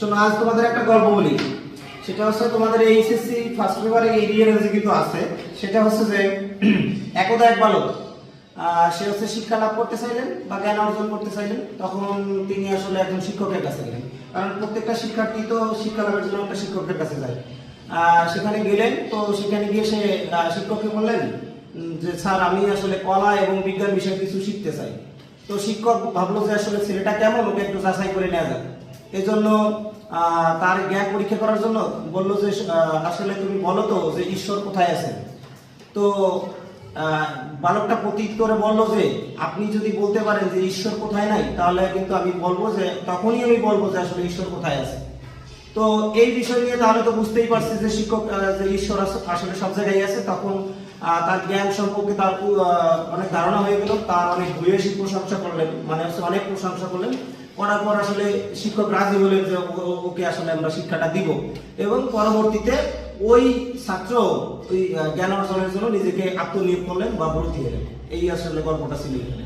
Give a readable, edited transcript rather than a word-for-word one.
শোনো, আজ তোমাদের একটা গল্প বলি। সেটা হচ্ছে তোমাদের এইচএসসি ফার্স্ট পেপারে এই রিয়ারেন্সে কিন্তু আছে। সেটা হচ্ছে যে একদা এক বালক সে হচ্ছে শিক্ষা লাভ করতে চাইলেন বা জ্ঞান অর্জন করতে চাইলেন। তখন তিনি আসলে একজন শিক্ষকের কাছে গেলেন, কারণ প্রত্যেকটা শিক্ষার্থী তো শিক্ষা লাভের জন্য একটা শিক্ষকের কাছে যায়। সেখানে গেলেন, তো সেখানে গিয়ে সে শিক্ষককে বললেন যে স্যার, আমি আসলে কলা এবং বিজ্ঞান বিষয়ে কিছু শিখতে চাই। তো শিক্ষক ভাবলো যে আসলে ছেলেটা কেমন, ওকে একটু যাচাই করে নেওয়া যাক। এই জন্য তার জ্ঞান পরীক্ষা করার জন্য বললো যে আসলে তুমি বলো তো যে ঈশ্বর কোথায় আছেন। তো বালকটা প্রত্যুত্তরে বলল যে আপনি যদি বলতে পারেন যে ঈশ্বর কোথায় নাই, তাহলে কিন্তু আমি বলবো যে তখনই আমি বলবো যে আসলে ঈশ্বর কোথায় আছে। তো এই বিষয় নিয়ে তাহলে তো বুঝতেই পারছি যে শিক্ষক যে ঈশ্বর আসলে সব জায়গায় আছে। তখন তার জ্ঞান সম্পর্কে তার অনেক ধারণা হয়ে গেল। তার অনেক ভূয়সী প্রশংসা করলেন, মানে হচ্ছে অনেক প্রশংসা করলেন। করার পর আসলে শিক্ষক রাজি হলেন যে ওকে আসলে আমরা শিক্ষাটা দিব, এবং পরবর্তীতে ওই ছাত্র ওই জ্ঞান অর্জনের জন্য নিজেকে আত্মনিয়োগ করলেন বা ভর্তি হলেন। এই আসলে গল্পটা ছিল এখানে।